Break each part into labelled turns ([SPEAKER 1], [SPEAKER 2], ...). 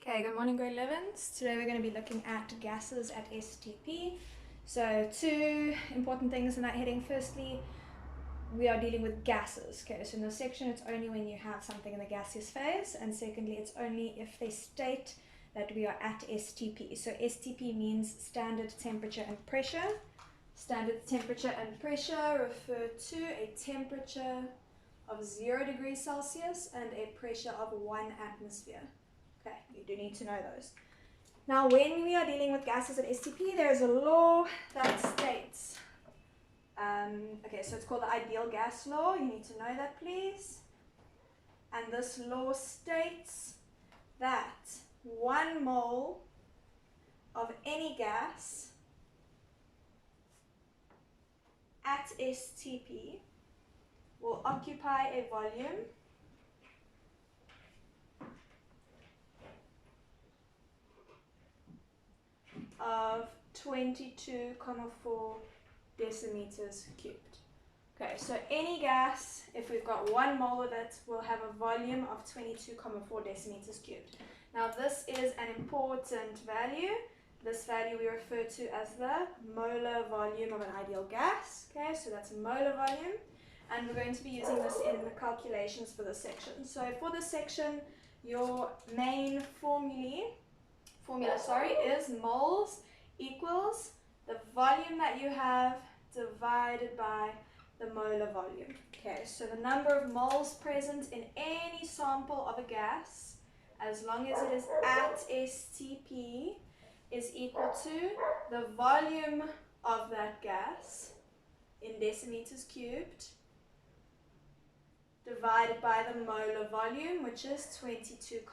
[SPEAKER 1] Okay, good morning grade 11s. Today we're going to be looking at gases at STP. So two important things in that heading. Firstly, we are dealing with gases. Okay, so in this section it's only when you have something in the gaseous phase, and secondly it's only if they state that we are at STP. So STP means standard temperature and pressure. Standard temperature and pressure refer to a temperature of 0 degrees Celsius and a pressure of 1 atmosphere. Okay, you do need to know those. Now, when we are dealing with gases at STP, there is a law that states, okay, so it's called the ideal gas law. You need to know that, please. And this law states that 1 mole of any gas at STP will occupy a volume of 22,4 decimeters cubed. Okay, so any gas, if we've got 1 mole of it, will have a volume of 22,4 decimeters cubed. Now this is an important value. This value we refer to as the molar volume of an ideal gas. Okay, so that's molar volume. And we're going to be using this in the calculations for this section. So for this section, your main formula is moles equals the volume that you have divided by the molar volume. Okay, so the number of moles present in any sample of a gas, as long as it is at STP, is equal to the volume of that gas in decimeters cubed divided by the molar volume, which is 22,4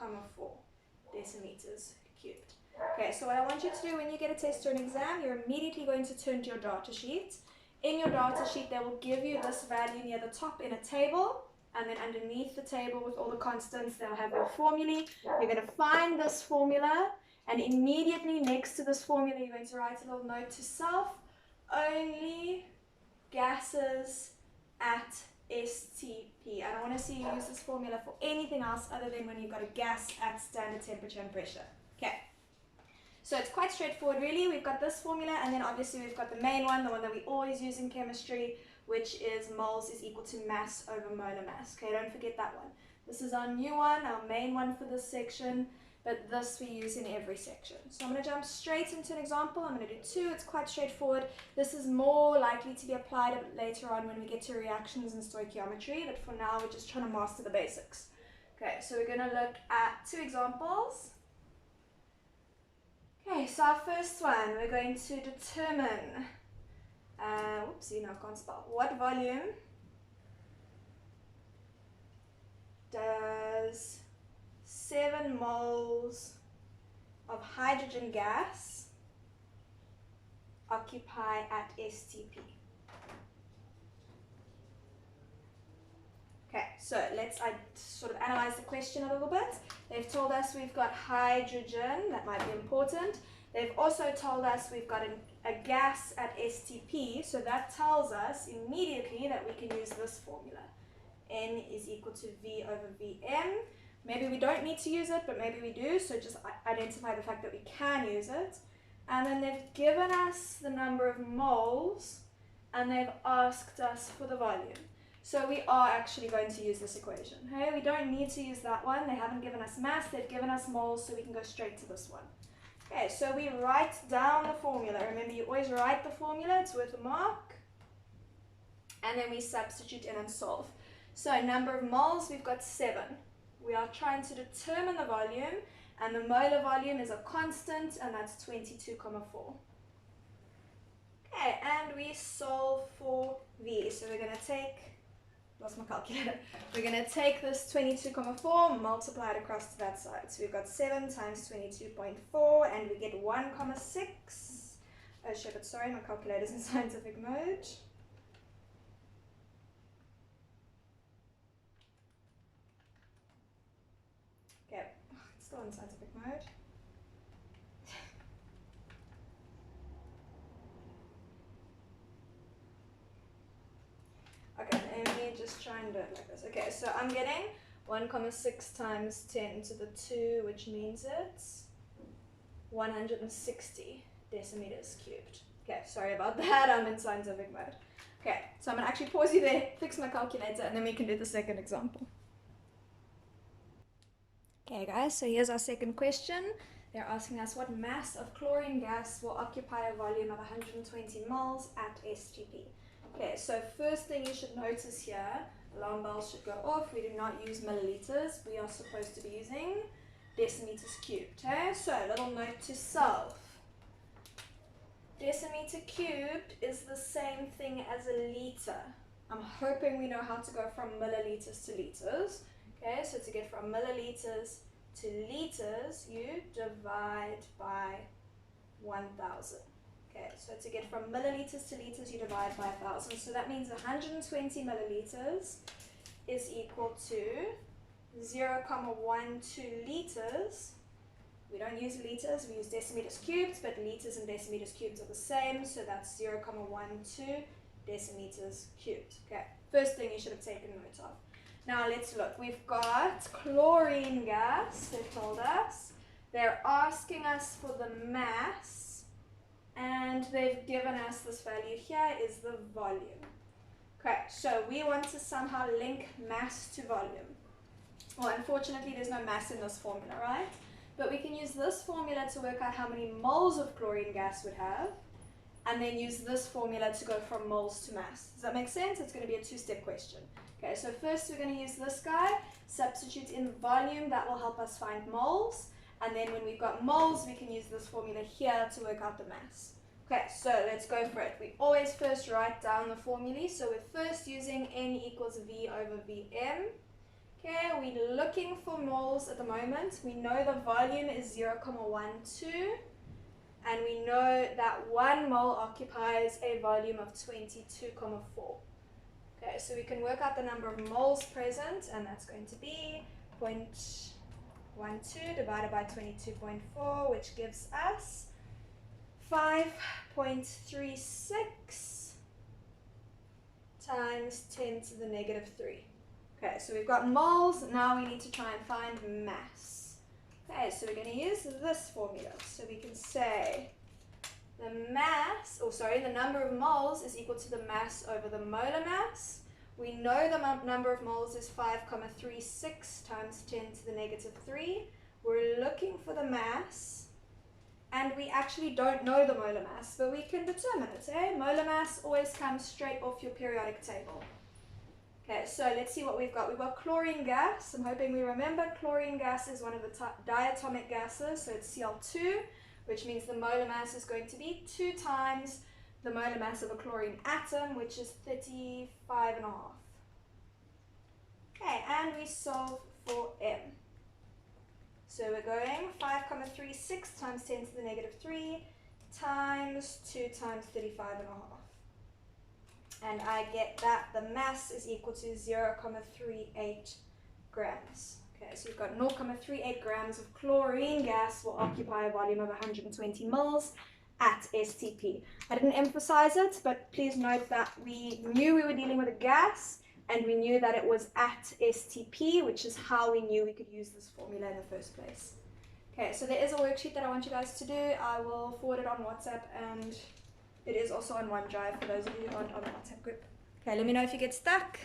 [SPEAKER 1] decimeters cubed. Okay, so what I want you to do when you get a test or an exam, you're immediately going to turn to your data sheet. In your data sheet, they will give you this value near the top in a table, and then underneath the table with all the constants, they'll have your formulae. You're going to find this formula, and immediately next to this formula, you're going to write a little note to self: only gases at STP. I don't want to see you use this formula for anything else other than when you've got a gas at standard temperature and pressure. Okay, so it's quite straightforward really. We've got this formula, and then obviously we've got the main one, the one that we always use in chemistry, which is moles is equal to mass over molar mass. Okay, don't forget that one. This is our new one, our main one for this section, but this we use in every section. So I'm going to jump straight into an example. I'm going to do 2. It's quite straightforward. This is more likely to be applied a bit later on when we get to reactions and stoichiometry, but for now we're just trying to master the basics. Okay, so we're going to look at 2 examples. Okay, so our first one, we're going to determine, whoopsie, now I can't spell, what volume does 7 moles of hydrogen gas occupy at STP. Okay, so let's sort of analyze the question a little bit. They've told us we've got hydrogen, that might be important. They've also told us we've got a gas at STP, so that tells us immediately that we can use this formula. N is equal to V over Vm. Maybe we don't need to use it, but maybe we do, so just identify the fact that we can use it. And then they've given us the number of moles, and they've asked us for the volume. So we are actually going to use this equation. Okay? We don't need to use that one. They haven't given us mass, they've given us moles, so we can go straight to this one. Okay, so we write down the formula. Remember, you always write the formula, it's worth a mark. And then we substitute in and solve. So number of moles, we've got 7. We are trying to determine the volume, and the molar volume is a constant, and that's 22,4. Okay, and we solve for V. So we're going to take, lost my calculator, we're going to take this 22,4, multiply it across to that side. So we've got 7 times 22.4, and we get 1,6. Oh shit, but sorry, my calculator's in scientific mode. Okay, it's still in scientific mode. Okay, let me just try and do it like this. Okay, so I'm getting 1,6 times 10 to the 2, which means it's 160 decimeters cubed. Okay, sorry about that, I'm in scientific mode. Okay, so I'm going to actually pause you there, fix my calculator, and then we can do the second example. Okay guys, so here's our second question. They're asking us what mass of chlorine gas will occupy a volume of 120 moles at STP. Okay, so first thing you should notice here, alarm bells should go off. We do not use milliliters. We are supposed to be using decimeters cubed. Okay, so a little note to self. Decimeter cubed is the same thing as a liter. I'm hoping we know how to go from milliliters to liters. Okay, so to get from milliliters to liters, you divide by 1,000. Okay, so to get from milliliters to liters, you divide by 1,000. So that means 120 milliliters is equal to 0,12 liters. We don't use liters, we use decimeters cubed, but liters and decimeters cubed are the same, so that's 0,12 decimeters cubed. Okay, first thing you should have taken note of. Now let's look. We've got chlorine gas, they told us. They're asking us for the mass, and they've given us this value here is the volume. Okay, so we want to somehow link mass to volume. Well, unfortunately, there's no mass in this formula, right? But we can use this formula to work out how many moles of chlorine gas would have, and then use this formula to go from moles to mass. Does that make sense? It's going to be a two-step question. Okay, so first we're going to use this guy, substitute in volume, that will help us find moles, and then when we've got moles, we can use this formula here to work out the mass. Okay, so let's go for it. We always first write down the formulae, so we're first using N equals V over Vm. Okay, we're looking for moles at the moment. We know the volume is 0,12, and we know that 1 mole occupies a volume of 22,4. Okay, so we can work out the number of moles present, and that's going to be 0.12 divided by 22.4, which gives us 5.36 times 10 to the negative 3. Okay, so we've got moles, now we need to try and find mass. Okay, so we're going to use this formula. So we can say the number of moles is equal to the mass over the molar mass. We know the number of moles is 5,36 times 10 to the negative 3. We're looking for the mass, and we actually don't know the molar mass, but we can determine it. Molar mass always comes straight off your periodic table. Okay, so let's see what we've got. We've got chlorine gas. I'm hoping we remember chlorine gas is one of the diatomic gases, so it's Cl2, which means the molar mass is going to be 2 times the molar mass of a chlorine atom, which is 35.5. Okay, and we solve for M. So we're going 5,36 times 10 to the negative 3 times 2 times 35.5. And I get that the mass is equal to 0,38 grams. Okay, so you've got 0,38 grams of chlorine gas will occupy a volume of 120 moles at STP. I didn't emphasize it, but please note that we knew we were dealing with a gas, and we knew that it was at STP, which is how we knew we could use this formula in the first place. Okay, so there is a worksheet that I want you guys to do. I will forward it on WhatsApp, and it is also on OneDrive for those of you who aren't on the WhatsApp group. Okay, let me know if you get stuck.